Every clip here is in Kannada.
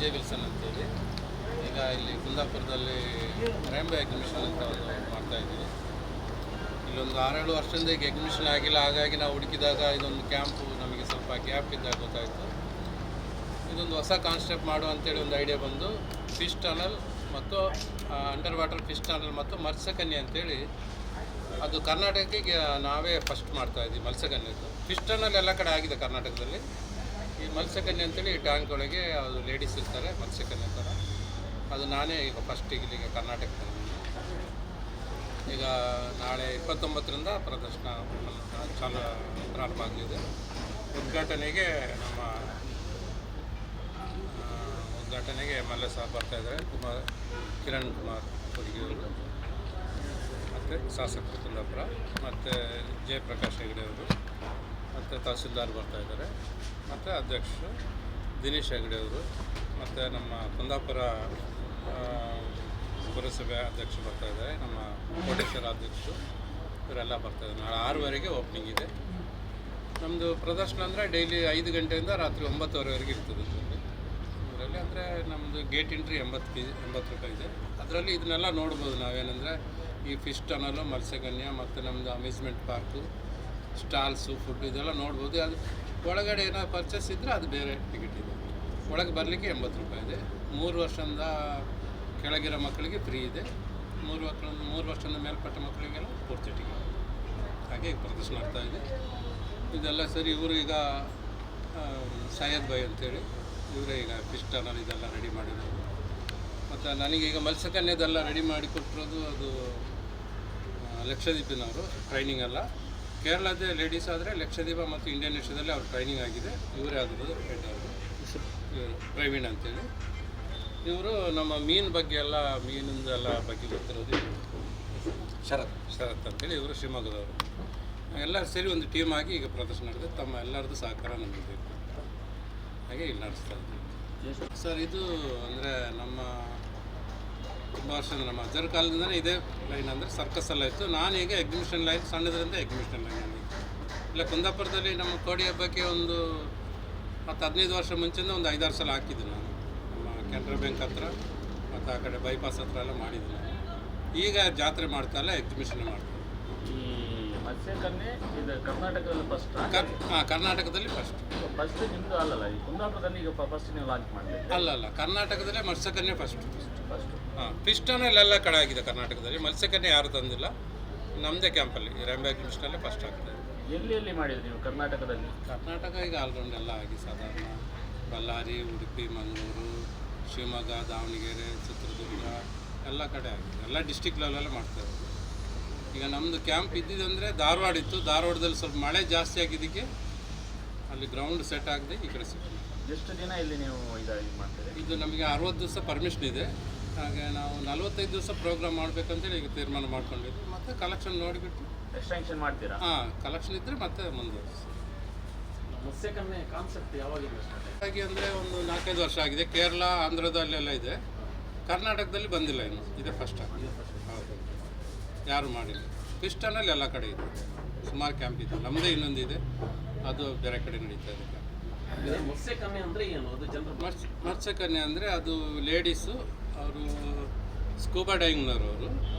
ವಿಜಯ್ ವಿಲ್ಸನ್ ಅಂತೇಳಿ. ಈಗ ಇಲ್ಲಿ ಕುಂದಾಪುರದಲ್ಲಿ ರ್ಯಾಂಬೋ ಎಕ್ಸಿಬಿಷನ್ ಅಂತ ಒಂದು ಮಾಡ್ತಾಯಿದ್ದೀವಿ. ಇಲ್ಲೊಂದು 6-7 ವರ್ಷದಿಂದ ಈಗ ಎಕ್ಸಿಬಿಷನ್ ಆಗಿಲ್ಲ. ಹಾಗಾಗಿ ನಾವು ಹುಡುಕಿದಾಗ ಇದೊಂದು ಕ್ಯಾಂಪು ನಮಗೆ ಸ್ವಲ್ಪ ಗ್ಯಾಪ್ ಇದ್ದಾಗ ಗೊತ್ತಾಯಿತು. ಇದೊಂದು ಹೊಸ ಕಾನ್ಸೆಪ್ಟ್ ಮಾಡು ಅಂತೇಳಿ ಒಂದು ಐಡಿಯಾ ಬಂದು ಫಿಶ್ ಟನಲ್ ಮತ್ತು ಅಂಡರ್ ವಾಟರ್ ಫಿಶ್ ಟನಲ್ ಮತ್ತು ಮತ್ಸ್ಯಕನ್ಯೆ ಅಂತೇಳಿ ಅದು ಕರ್ನಾಟಕಕ್ಕೆ ನಾವೇ ಫಸ್ಟ್ ಮಾಡ್ತಾಯಿದ್ದೀವಿ. ಮತ್ಸ್ಯಕನ್ಯದ್ದು ಫಿಶ್ ಟನಲ್ ಎಲ್ಲ ಕಡೆ ಆಗಿದೆ ಕರ್ನಾಟಕದಲ್ಲಿ. ಈ ಮತ್ಸ್ಯಕನ್ಯೆ ಅಂತೇಳಿ ಟ್ಯಾಂಕ್ ಒಳಗೆ ಅದು ಲೇಡೀಸ್ ಇರ್ತಾರೆ ಮತ್ಸ್ಯಕನ್ಯೆ ಥರ. ಅದು ನಾನೇ ಈಗ ಫಸ್ಟಿಗೆ ಇಲ್ಲಿಗೆ ಕರ್ನಾಟಕದಲ್ಲಿ ಈಗ ನಾಳೆ 29ರಿಂದ ಪ್ರದರ್ಶನ ಪ್ರಾರಂಭ ಆಗಲಿದೆ. ಉದ್ಘಾಟನೆಗೆ MLA ಸಾಹೇಬ್ ಬರ್ತಾಯಿದ್ದಾರೆ, ಕಿರಣ್ ಕುಮಾರ್ ಹುಡುಗಿಯವರು, ಮತ್ತು ಶಾಸಕರು ಕುಂದಾಪುರ, ಮತ್ತು ಜಯಪ್ರಕಾಶ್ ಹೆಗಡೆ ಅವರು, ಮತ್ತು ತಹಸೀಲ್ದಾರ್ ಬರ್ತಾಯಿದ್ದಾರೆ, ಮತ್ತು ಅಧ್ಯಕ್ಷರು ದಿನೇಶ್ ಹೆಗಡೆ ಅವರು, ಮತ್ತು ನಮ್ಮ ಕುಂದಾಪುರ ಪುರಸಭೆ ಅಧ್ಯಕ್ಷರು ಬರ್ತಾಯಿದ್ದಾರೆ, ನಮ್ಮ ಕೋಟೇಶ್ವರ ಅಧ್ಯಕ್ಷರು, ಇವರೆಲ್ಲ ಬರ್ತಾಯಿದ್ದಾರೆ. ನಾಳೆ 6ವರೆಗೆ ಓಪನಿಂಗ್ ಇದೆ. ನಮ್ಮದು ಪ್ರದರ್ಶನ ಅಂದರೆ ಡೈಲಿ 5 ಗಂಟೆಯಿಂದ ರಾತ್ರಿ 9:30ವರೆಗೆ ಇರ್ತದೆ. ಇದರಲ್ಲಿ ಅಂದರೆ ನಮ್ಮದು ಗೇಟ್ ಎಂಟ್ರಿ 80 ರೂಪಾಯಿ ಇದೆ. ಅದರಲ್ಲಿ ಇದನ್ನೆಲ್ಲ ನೋಡ್ಬೋದು ನಾವೇನೆಂದರೆ ಈ ಫಿಶ್ ಟನಲು, ಮತ್ಸ್ಯಕನ್ಯೆ ಮತ್ತು ನಮ್ಮದು ಅಮ್ಯೂಸ್ಮೆಂಟ್ ಪಾರ್ಕು, ಸ್ಟಾಲ್ಸು, ಫುಡ್ ಇದೆಲ್ಲ ನೋಡ್ಬೋದು. ಅದು ಒಳಗಡೆ ಏನೋ ಪರ್ಚೇಸ್ ಇದ್ದರೆ ಅದು ಬೇರೆ ಟಿಕೆಟ್ ಇದೆ. ಒಳಗೆ ಬರಲಿಕ್ಕೆ 80 ರೂಪಾಯಿ ಇದೆ. 3 ವರ್ಷದಿಂದ ಕೆಳಗಿರೋ ಮಕ್ಕಳಿಗೆ ಫ್ರೀ ಇದೆ. 3 ವರ್ಷದಿಂದ ಮೇಲ್ಪಟ್ಟ ಮಕ್ಕಳಿಗೆಲ್ಲ ಪೂರ್ತಿ ಟಿಕೆಟ್. ಹಾಗೆ ಈಗ ಪ್ರದರ್ಶನ ಆಗ್ತಾಯಿದೆ. ಇದೆಲ್ಲ ಸರಿ. ಇವರು ಈಗ ಸೈಯದ್ ಭಾಯ್ ಅಂತೇಳಿ ಇವರೇ ಈಗ ಫಿಶ್ ಟನಲ್ ಇದೆಲ್ಲ ರೆಡಿ ಮಾಡಿರೋದು. ಮತ್ತು ನನಗೀಗ ಮತ್ಸ್ಯಕನ್ಯದೆಲ್ಲ ರೆಡಿ ಮಾಡಿ ಕೊಟ್ಟಿರೋದು ಅದು ಲಕ್ಷದ್ವೀಪಿನವರು. ಟ್ರೈನಿಂಗ್ ಎಲ್ಲ ಕೇರಳದೇ ಲೇಡೀಸ್ ಆದರೆ ಲಕ್ಷದ್ವೀಪ ಮತ್ತು ಇಂಡಿಯನ್ ವಿಷಯದಲ್ಲಿ ಅವ್ರ ಟ್ರೈನಿಂಗ್ ಆಗಿದೆ. ಇವರೇ ಆದರೂ ಹೆಡ್ ಅವರು ಪ್ರವೀಣ್ ಅಂತೇಳಿ. ಇವರು ನಮ್ಮ ಮೀನು ಬಗ್ಗೆ ಎಲ್ಲ ಮೀನಿಂದೆಲ್ಲ ಬಗ್ಗೆ ಗೊತ್ತಿರೋದು ಶರತ್ ಅಂತೇಳಿ. ಇವರು ಶಿವಮೊಗ್ಗದವರು. ಎಲ್ಲರೂ ಸೇರಿ ಒಂದು ಟೀಮ್ ಆಗಿ ಈಗ ಪ್ರದರ್ಶನ ನಡೆದಿದೆ. ತಮ್ಮ ಎಲ್ಲರದ್ದು ಸಹಕಾರ ನಮಗೆ ಬೇಕು. ಹಾಗೆ ಇಲ್ಲಿ ನಡೆಸ್ತಾ ಇದ್ದೀವಿ ಸರ್. ಇದು ಅಂದರೆ ನಮ್ಮ ತುಂಬ ವರ್ಷ ನಮ್ಮ ಅಜ್ಜರ ಕಾಲದಿಂದಲೇ ಇದೇ ಲೈನ್. ಅಂದರೆ ಸರ್ಕಸ್ಸೆಲ್ಲ ಇತ್ತು. ನಾನೀಗ ಎಕ್ಸಿಬಿಷನ್ ಲೈನ್ ಸಣ್ಣದರಿಂದ ಎಕ್ಸಿಬಿಷನ್ ಲೈನ್ ಇಲ್ಲ. ಕುಂದಾಪುರದಲ್ಲಿ ನಮ್ಮ ಕೋಡಿ ಹಬ್ಬಕ್ಕೆ ಒಂದು 10-15 ವರ್ಷ ಮುಂಚೆಯಿಂದ ಒಂದು 5-6 ಸಲ ಹಾಕಿದ್ದೆ ನಾನು. ನಮ್ಮ ಕೆನರಾ ಬ್ಯಾಂಕ್ ಹತ್ರ ಮತ್ತು ಆ ಕಡೆ ಬೈಪಾಸ್ ಹತ್ರ ಎಲ್ಲ ಮಾಡಿದ್ದೆ ನಾನು. ಈಗ ಜಾತ್ರೆ ಮಾಡ್ತಾಯಿಲ್ಲ, ಎಕ್ಸಿಬಿಷನ್ ಮಾಡ್ತೀನಿ. ಮತ್ಸ್ಯಕನ್ಯೆ ಇದು ಕರ್ನಾಟಕದಲ್ಲಿ ಫಸ್ಟ್. ಕರ್ನಾಟಕದಲ್ಲಿ ಫಸ್ಟ್ ನಿಮ್ಮದು ಅಲ್ಲಲ್ಲ, ಈ ಕುಂದಾಪುರದಲ್ಲಿ ಈಗ ಫಸ್ಟ್ ನೀವು ಲಾಂಚ್ ಮಾಡಿದೆ? ಅಲ್ಲ, ಕರ್ನಾಟಕದಲ್ಲೇ ಮತ್ಸ್ಯಕನ್ಯೆ ಫಸ್ಟ್. ಹಾಂ, ಫಿಶ್ ಟನಲ್ ಎಲ್ಲ ಕಡೆ ಆಗಿದೆ ಕರ್ನಾಟಕದಲ್ಲಿ. ಮತ್ಸ್ಯಕನ್ಯೆ ಯಾರು ತಂದಿಲ್ಲ. ನಮ್ಮದೇ ಕ್ಯಾಂಪಲ್ಲಿ ರ್ಯಾಂಬೋ ಎಕ್ಸಿಬಿಷನಲ್ಲೇ ಫಸ್ಟ್ ಆಗ್ತದೆ. ಎಲ್ಲಿ ಮಾಡಿದ್ರಿ ನೀವು ಕರ್ನಾಟಕದಲ್ಲಿ? ಕರ್ನಾಟಕ ಈಗ ಆಲ್ರೌಂಡ್ ಎಲ್ಲ ಆಗಿ ಸಾಧಾರಣ ಬಳ್ಳಾರಿ, ಉಡುಪಿ, ಮಂಗಳೂರು, ಶಿವಮೊಗ್ಗ, ದಾವಣಗೆರೆ, ಚಿತ್ರದುರ್ಗ ಎಲ್ಲ ಕಡೆ ಆಗಿದೆ. ಎಲ್ಲ ಡಿಸ್ಟಿಕ್ಗಳಲ್ಲೆಲ್ಲ ಮಾಡ್ತಾರೆ. ಈಗ ನಮ್ಮದು ಕ್ಯಾಂಪ್ ಇದ್ದಿದ್ದಂದರೆ ಧಾರವಾಡ ಇತ್ತು. ಧಾರವಾಡದಲ್ಲಿ ಸ್ವಲ್ಪ ಮಳೆ ಜಾಸ್ತಿ ಆಗಿದ್ದಕ್ಕೆ ಅಲ್ಲಿ ಗ್ರೌಂಡ್ ಸೆಟ್ ಆಗದೆ ಈ ಕಡೆ ಸಿಕ್ಕಿದೆ. ಎಷ್ಟು ದಿನ ಇಲ್ಲಿ ನೀವು ಇದಾಗಿ ಮಾಡ್ತೀರಿ? ಇದು ನಮಗೆ 60 ದಿವಸ ಪರ್ಮಿಷನ್ ಇದೆ. ಹಾಗೆ ನಾವು 45 ದಿವಸ ಪ್ರೋಗ್ರಾಮ್ ಮಾಡಬೇಕಂತೇಳಿ ಈಗ ತೀರ್ಮಾನ ಮಾಡ್ಕೊಂಡಿದ್ವಿ. ಮತ್ತು ಕಲೆಕ್ಷನ್ ನೋಡಿಬಿಟ್ಟು ಎಕ್ಸ್ಟೆನ್ಷನ್ ಮಾಡ್ತೀರಾ? ಹಾಂ, ಕಲೆಕ್ಷನ್ ಇದ್ದರೆ ಮತ್ತೆ ಮುಂದುವರಿಸಿ. ಮತ್ಸ್ಯಕನ್ಯೆ ಕಾನ್ಸೆಪ್ಟ್ ಯಾವಾಗಿಂದ ಹಾಗೆ ಅಂದರೆ ಒಂದು 4-5 ವರ್ಷ ಆಗಿದೆ. ಕೇರಳ, ಆಂಧ್ರದಲ್ಲೆಲ್ಲ ಇದೆ. ಕರ್ನಾಟಕದಲ್ಲಿ ಬಂದಿಲ್ಲ ಇನ್ನು. ಇದೆ ಫಸ್ಟ್ ಆಗಿದೆ. ಹೌದು, ಯಾರು ಮಾಡಿಲ್ಲ. ಫಿಶ್ ಟನಲ್ ಎಲ್ಲ ಕಡೆ ಇದೆ. ಸುಮಾರು ಕ್ಯಾಂಪ್ ಇದೆ. ನಮ್ಮದೇ ಇನ್ನೊಂದಿದೆ, ಅದು ಬೇರೆ ಕಡೆ ನಡೀತಾ ಇದೆ. ಮತ್ಸ್ಯಕನ್ಯೆ ಅಂದರೆ ಏನು? ಅದು ಜನರು ಮತ್ಸ್ಯಕನ್ಯೆ ಅಂದರೆ ಅದು ಲೇಡೀಸು, ಅವರು ಸ್ಕೂಬಾ ಡೈವಿಂಗ್ನವರು.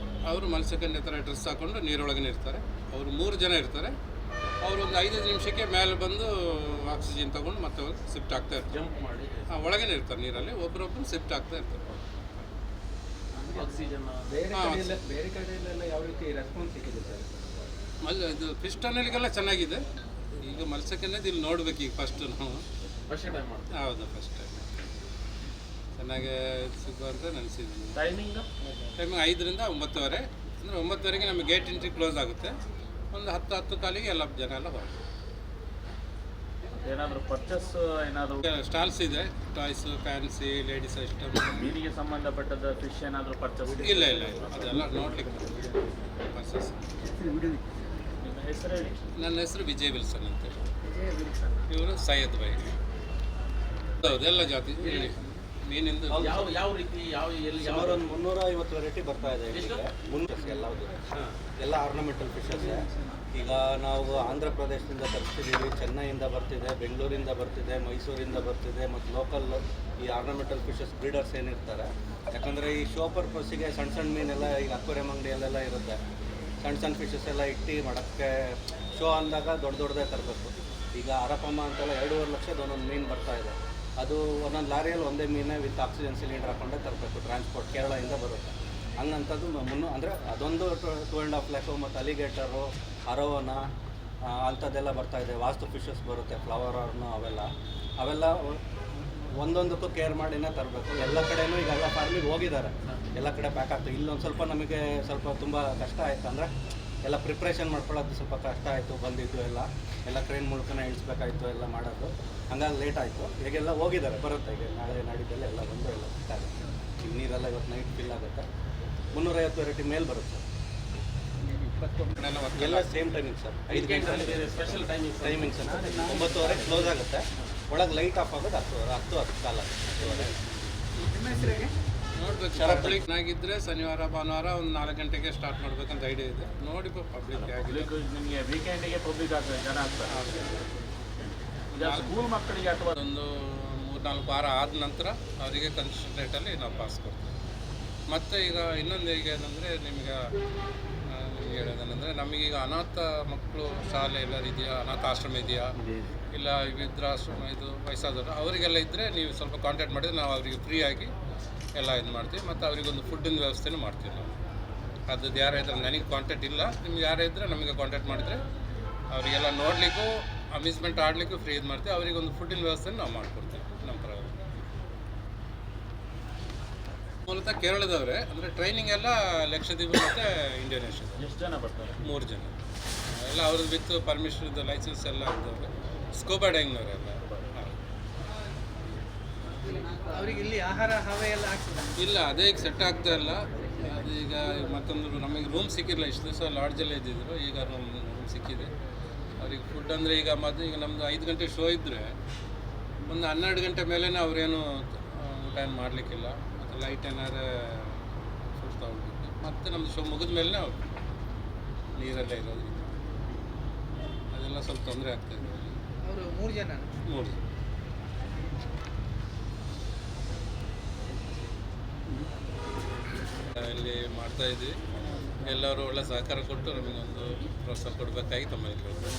ಅವರು ಮತ್ಸ್ಯಕನ್ಯೆ ಥರ ಡ್ರೆಸ್ ಹಾಕ್ಕೊಂಡು ನೀರೊಳಗನೆ ಇರ್ತಾರೆ. ಅವರು 3 ಜನ ಇರ್ತಾರೆ. ಅವರು ಒಂದು 5 ನಿಮಿಷಕ್ಕೆ ಮೇಲೆ ಬಂದು ಆಕ್ಸಿಜನ್ ತೊಗೊಂಡು ಮತ್ತೆ ಶಿಫ್ಟ್ ಆಗ್ತಾ ಇರ್ತಾರೆ. ಜಂಪ್ ಮಾಡಿ ಒಳಗೇನೆ ಇರ್ತಾರೆ ನೀರಲ್ಲಿ. ಒಬ್ಬರೊಬ್ಬರು ಶಿಫ್ಟ್ ಆಗ್ತಾ ಇರ್ತಾರೆ. ಆಕ್ಸಿಜನ್ ಬೇರೆ ಕಡೆಯಲ್ಲೆಲ್ಲ ಯಾವ ರೀತಿ ರೆಸ್ಪಾನ್ಸ್ ಸಿಕ್ಕಿದೆ ಸರ್? ಇದು ಫಿಶ್ ಟನಲ್ಗೆಲ್ಲ ಚೆನ್ನಾಗಿದೆ. ಈಗ ಮತ್ಸ್ಯಕನ್ಯೆದು ಇಲ್ಲಿ ನೋಡ್ಬೇಕು ಈಗ ಫಸ್ಟ್ ನಾವು. ಫಸ್ಟ್ ಟೈಮ್ ಮಾಡ್ತೀವಿ? ಹೌದು, ಫಸ್ಟ್ ಟೈಮ್. ಚೆನ್ನಾಗಿ ಸಿಗುವ ಅಂತ ನೆನೆಸಿದ್ದೀನಿ. ಟೈಮಿಂಗ್ 5ರಿಂದ 9:30. ಅಂದರೆ 9:30ಗೆ ನಮಗೆ ಗೇಟ್ ಎಂಟ್ರಿ ಕ್ಲೋಸ್ ಆಗುತ್ತೆ. ಒಂದು 10 ಕಾಲಿಗೆ ಎಲ್ಲ ಜನ ಎಲ್ಲ ಹೊರಗೆ. ಏನಾದರೂ ಪರ್ಚೇಸ್ ಏನಾದರೂ ಸ್ಟಾಲ್ಸ್ ಇದೆ. ಟಾಯ್ಸು, ಫ್ಯಾನ್ಸಿ, ಲೇಡೀಸ್ ಐಟಮ್, ಮೀನಿಗೆ ಸಂಬಂಧಪಟ್ಟದ ಫಿಶ್ ಏನಾದರೂ ಪರ್ಚೇಸ್? ಇಲ್ಲ, ಅದೆಲ್ಲ ನೋಡ್ಲಿಕ್ಕೆ ಪರ್ಚೇಸ್. ನಿಮ್ಮ ಹೆಸರು ಹೇಳಿ? ನನ್ನ ಹೆಸರು ವಿಜಯ್ ವಿಲ್ಸನ್ ಅಂತೇಳಿ. ಇವರು ಸೈಯದ್ ಭಾಯ್. ಹೌದು, ಎಲ್ಲ ಜಾತಿ ಹೇಳಿ ಮೀನಿಂದ ಯಾವ ರೀತಿ ಎಲ್ಲಿ ಸುಮಾರು ಒಂದು 350 ವೆರೈಟಿ ಬರ್ತಾ ಇದೆ. ಎಲ್ಲ ಆರ್ನಮೆಂಟಲ್ ಫಿಶಸ್ ಈಗ ನಾವು ಆಂಧ್ರ ಪ್ರದೇಶದಿಂದ ತರಿಸ್ತಿದ್ದೀವಿ, ಚೆನ್ನೈಯಿಂದ ಬರ್ತಿದೆ, ಬೆಂಗಳೂರಿಂದ ಬರ್ತಿದೆ, ಮೈಸೂರಿಂದ ಬರ್ತಿದೆ, ಮತ್ತು ಲೋಕಲ್ ಈ ಆರ್ನಮೆಂಟಲ್ ಫಿಶಸ್ ಬ್ರೀಡರ್ಸ್ ಏನಿರ್ತಾರೆ. ಯಾಕಂದರೆ ಈ ಶೋ ಪರ್ಪಸ್ಸಿಗೆ ಸಣ್ಣ ಸಣ್ಣ ಮೀನೆಲ್ಲ ಈಗ ಅಕ್ವೇರಿಯಂ ಅಂಗಡಿಯಲ್ಲೆಲ್ಲ ಇರುತ್ತೆ. ಸಣ್ಣ ಸಣ್ಣ ಫಿಶಸ್ ಎಲ್ಲ ಇಟ್ಟು ಮಾಡೋಕ್ಕೆ ಶೋ ಅಂದಾಗ ದೊಡ್ಡದೇ ತರಬೇಕು. ಈಗ ಅರಪಮ್ಮ ಅಂತೆಲ್ಲ 2.5 ಲಕ್ಷದ ಒಂದೊಂದು ಮೀನು ಬರ್ತಾಯಿದೆ. ಅದು ಒಂದೊಂದು ಲಾರಿಯಲ್ಲಿ ಒಂದೇ ಮೀನೇ ವಿತ್ ಆಕ್ಸಿಜನ್ ಸಿಲಿಂಡರ್ ಹಾಕೊಂಡೇ ತರಬೇಕು. ಟ್ರಾನ್ಸ್ಪೋರ್ಟ್ ಕೇರಳದಿಂದ ಬರುತ್ತೆ. ಹಂಗಂಥದ್ದು ಅಂದರೆ ಅದೊಂದು 2.5 ಲ್ಯಾಕ್. ಮತ್ತು ಅಲಿಗೇಟರು, ಅರೋವನ ಅಂಥದ್ದೆಲ್ಲ ಬರ್ತಾಯಿದೆ. ವಾಸ್ತು ಫಿಶಸ್ ಬರುತ್ತೆ, ಫ್ಲವರ್ ಆರ್ನು, ಅವೆಲ್ಲ ಒಂದೊಂದಕ್ಕೂ ಕೇರ್ ಮಾಡಿನೇ ತರಬೇಕು. ಎಲ್ಲ ಕಡೆಯೂ ಈಗೆಲ್ಲ ಫಾರ್ಮಿಗೆ ಹೋಗಿದ್ದಾರೆ, ಎಲ್ಲ ಕಡೆ ಪ್ಯಾಕ್ ಆಗ್ತದೆ. ಇಲ್ಲೊಂದು ಸ್ವಲ್ಪ ನಮಗೆ ತುಂಬ ಕಷ್ಟ ಆಯಿತು. ಅಂದರೆ ಎಲ್ಲ ಪ್ರಿಪ್ರೇಷನ್ ಮಾಡ್ಕೊಳ್ಳೋದು ಸ್ವಲ್ಪ ಕಷ್ಟ ಆಯಿತು. ಬಂದಿದ್ದು ಎಲ್ಲ ಕ್ರೇನ್ ಮೂಲಕನೇ ಇಳಿಸ್ಬೇಕಾಯಿತು ಎಲ್ಲ ಮಾಡೋದು. ಹಂಗಾಗಿ ಲೇಟ್ ಆಯಿತು. ಈಗೆಲ್ಲ ಹೋಗಿದ್ದಾರೆ, ಬರುತ್ತೆ. ಈಗ ನಾಳೆ ನಾಡಿದ್ದೆಲ್ಲ ಎಲ್ಲ ಬಂದು ಎಲ್ಲ ಆಗುತ್ತೆ. ಈಗ ನೀರೆಲ್ಲ ಇವತ್ತು ನೈಟ್ ಫಿಲ್ ಆಗುತ್ತೆ. 350 ವೆರೈಟಿ ಮೇಲೆ ಬರುತ್ತೆ. ಎಲ್ಲ ಸೇಮ್ ಟೈಮಿಂಗ್ ಸರ್. 5 ಗಂಟೆ ಸ್ಪೆಷಲ್ ಟೈಮಿಂಗ್ ಸರ್. 9:30 ಕ್ಲೋಸ್ ಆಗುತ್ತೆ. ಒಳಗೆ ಲೈಟ್ ಆಫ್ ಆಗೋದು 10 ಕಾಲ ನೋಡ್ಬೇಕು. ಪಬ್ಲಿಕ್ ಆಗಿದ್ದರೆ ಶನಿವಾರ ಭಾನುವಾರ ಒಂದು 4 ಗಂಟೆಗೆ ಸ್ಟಾರ್ಟ್ ಮಾಡ್ಬೇಕಂತ ಐಡಿಯಾ ಇದೆ. ನೋಡಿ ಪಬ್ಲಿಕ್ ಆಗಿದೆ. ನಿಮಗೆ ವೀಕೆಂಡಿಗೆ ಪಬ್ಲಿಕ್ ಆಗ್ತದೆ, ಜನ ಆಗ್ತದೆ. ಈಗ ಸ್ಕೂಲ್ ಮಕ್ಕಳಿಗೆ ಅಥವಾ ಒಂದು 3-4 ವಾರ ಆದ ನಂತರ ಅವರಿಗೆ ಕನ್ಸೆಷನ್ ರೇಟಲ್ಲಿ ನಾವು ಪಾಸ್ ಕೊಡ್ತೀವಿ. ಮತ್ತು ಈಗ ಇನ್ನೊಂದು ಈಗ ಏನಂದರೆ ನಿಮ್ಗೆ ಹೇಳೋದೇನೆಂದರೆ, ನಮಗೀಗ ಅನಾಥ ಮಕ್ಕಳು ಶಾಲೆ ಎಲ್ಲರೂ ಇದೆಯಾ, ಅನಾಥ ಆಶ್ರಮ ಇದೆಯಾ, ಇಲ್ಲ ವೃದ್ಧಾಶ್ರಮ, ಇದು ವಯಸ್ಸಾದವರು, ಅವರಿಗೆಲ್ಲ ಇದ್ದರೆ ನೀವು ಸ್ವಲ್ಪ ಕಾಂಟ್ಯಾಕ್ಟ್ ಮಾಡಿದರೆ ನಾವು ಅವರಿಗೆ ಫ್ರೀಯಾಗಿ ಎಲ್ಲ ಇದು ಮಾಡ್ತೀವಿ. ಮತ್ತು ಅವರಿಗೊಂದು ಫುಡ್ಡಿನ ವ್ಯವಸ್ಥೆನೂ ಮಾಡ್ತೀವಿ ನಾವು. ಅದು ಯಾರೇ ಇದ್ದರೆ, ನನಗೆ ಕಾಂಟ್ಯಾಕ್ಟ್ ಇಲ್ಲ, ನಿಮ್ಗೆ ಯಾರೇ ಇದ್ದರೆ ನಮಗೆ ಕಾಂಟ್ಯಾಕ್ಟ್ ಮಾಡಿದರೆ ಅವರಿಗೆಲ್ಲ ನೋಡಲಿಕ್ಕೂ ಅಮ್ಯೂಸ್ಮೆಂಟ್ ಆಡಲಿಕ್ಕೂ ಫ್ರೀ ಇದು ಮಾಡ್ತೀವಿ. ಅವರಿಗೊಂದು ಫುಡ್ಡಿನ ವ್ಯವಸ್ಥೆನ ನಾವು ಮಾಡಿಕೊಡ್ತೀವಿ ನಮ್ಮ ಪರವಾಗಿ. ಮೂಲತಃ ಕೇರಳದವರೇ, ಅಂದರೆ ಟ್ರೈನಿಂಗ್ ಎಲ್ಲ ಲಕ್ಷದ್ವೀಪ ಮತ್ತು ಇಂಡೋನೇಷ್ಯಾ. ಎಷ್ಟು ಜನ ಬರ್ತಾರೆ? 3 ಜನ ಎಲ್ಲ ಅವ್ರದ್ದು ವಿತ್ ಪರ್ಮಿಷನ್ ಲೈಸೆನ್ಸ್ ಎಲ್ಲ ಇದ್ದವರು. ಸ್ಕೂಬಾ ಡೈವಿಂಗ್ನವರೆಲ್ಲ. ಅವರಿಗೆ ಇಲ್ಲಿ ಆಹಾರ ಹವೆ ಎಲ್ಲ ಆಗ್ತದೆ? ಇಲ್ಲ, ಅದೇ ಈಗ ಸೆಟ್ ಆಗ್ತಾ ಇಲ್ಲ. ಅದೀಗ ಮತ್ತೊಂದು ನಮಗೆ ರೂಮ್ ಸಿಕ್ಕಿರಲಿಲ್ಲ. ಇಷ್ಟು ದಿವಸ ಲಾಡ್ಜಲ್ಲೇ ಇದ್ದಿದ್ರು, ಈಗ ರೂಮ್ ಸಿಕ್ಕಿದೆ. ಅವ್ರಿಗೆ ಫುಡ್ ಅಂದರೆ ಈಗ ಈಗ ನಮ್ಮದು 5 ಗಂಟೆ ಶೋ ಇದ್ದರೆ ಒಂದು 12 ಗಂಟೆ ಮೇಲೇ ಅವರೇನು ಊಟ ಏನು ಮಾಡಲಿಕ್ಕಿಲ್ಲ. ಮತ್ತು ಲೈಟ್ ಏನಾದ್ರು ಫುಡ್ ತೊಗೊಳ್ಬೇಕು. ಮತ್ತು ನಮ್ಮದು ಶೋ ಮುಗಿದ ಮೇಲೆ ನಾವು ನೀರಲ್ಲೇ ಇರೋದು. ಅದೆಲ್ಲ ಸ್ವಲ್ಪ ತೊಂದರೆ ಆಗ್ತಾಯಿದೆ. ಅವರು 3 ಜನ? 3 ಜನ. ಇಲ್ಲಿ ಮಾಡ್ತಾಯಿದ್ವಿ. ಎಲ್ಲರೂ ಒಳ್ಳೆ ಸಹಕಾರ ಕೊಟ್ಟು ನಮಗೊಂದು ಪ್ರೋತ್ಸಾಹ ಕೊಡಬೇಕಾಗಿ ತಮ್ಮಲ್ಲಿ ಕೇಳ್ಬೋದು.